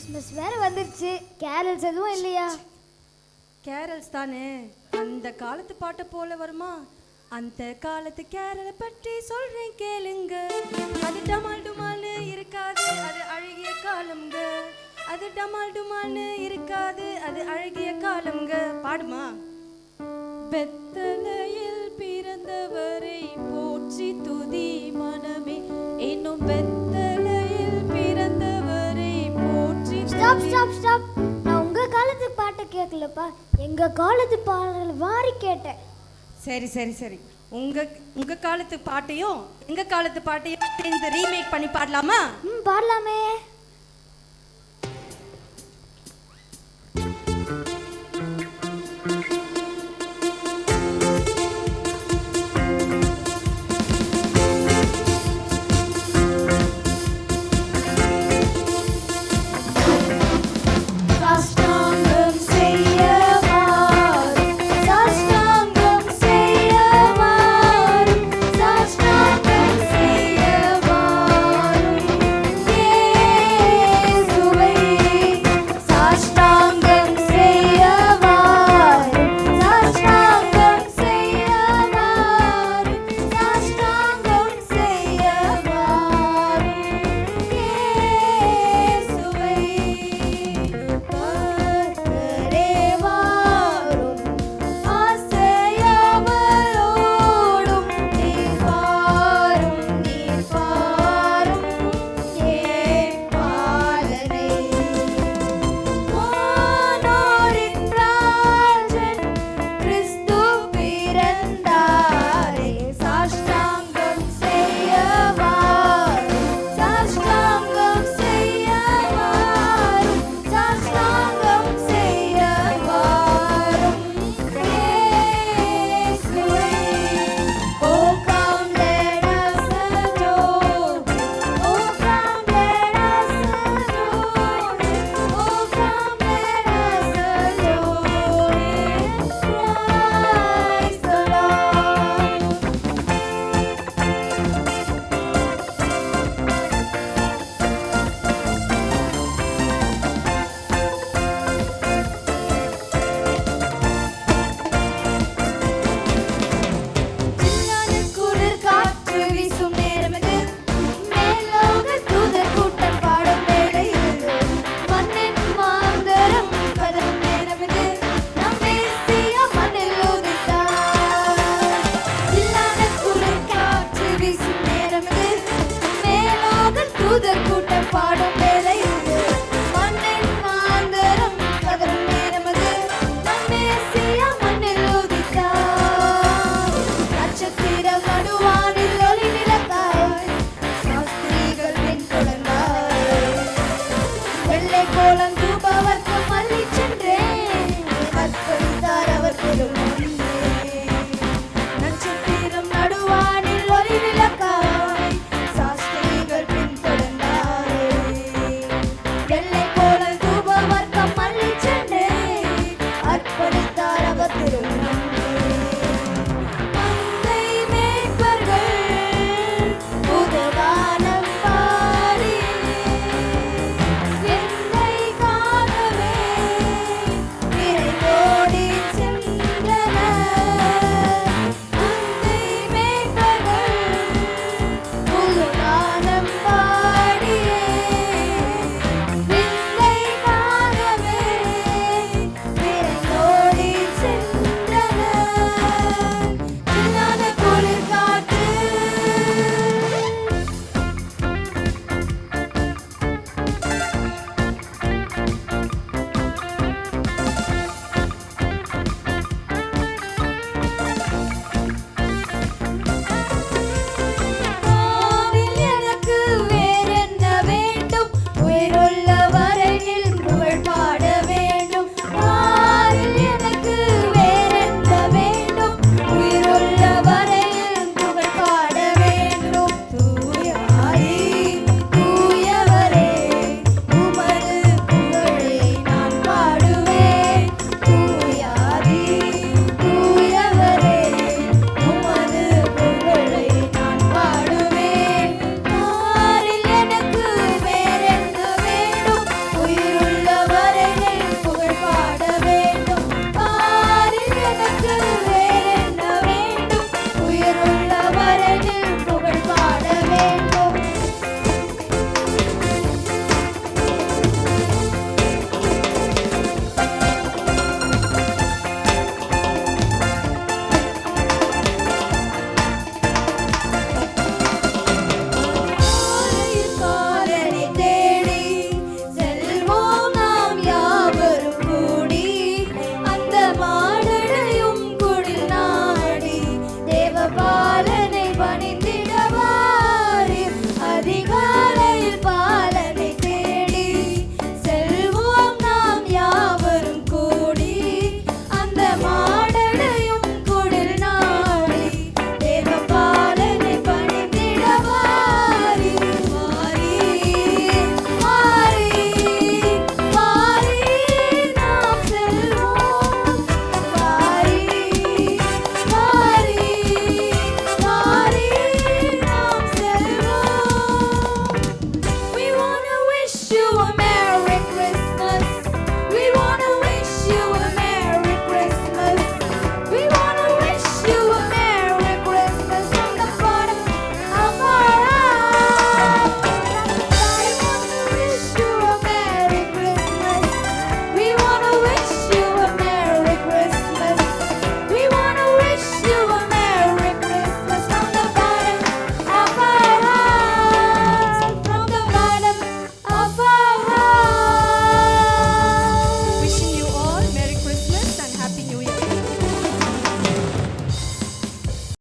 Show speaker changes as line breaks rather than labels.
Christmas வேற வந்துருச்சு. Carols எதுவும் இல்லையா?
கேரல்ஸ் தானே, அந்த காலத்து பாட்டு போல வருமா? அந்த காலத்து கேரளை பற்றி சொல்றேன் கேளுங்க. அது டமால் டுமால்னு இருக்காது, அது அழகிய காலம்ங்க. அது டமால் டுமால்னு இருக்காது, அது அழகிய காலம்ங்க. பாடுமா? பெத்தலையில் பிறந்தவரை போற்றி துதி மனமே, இன்னும் பெத்தலையில் பிறந்தவரை போற்றி.
Stop stop stop. நான் உங்க காலத்து பாட்டை கேட்கலப்பா, எங்க காலத்து பாடல் வாரி கேட்டேன்.
சரி சரி சரி, உங்க காலத்து பாட்டையும் எங்க காலத்து பாட்டையும் இந்த ரீமேக் பண்ணி பாடலாமா?
பாடலாமே.
கூட்டம் பாடும்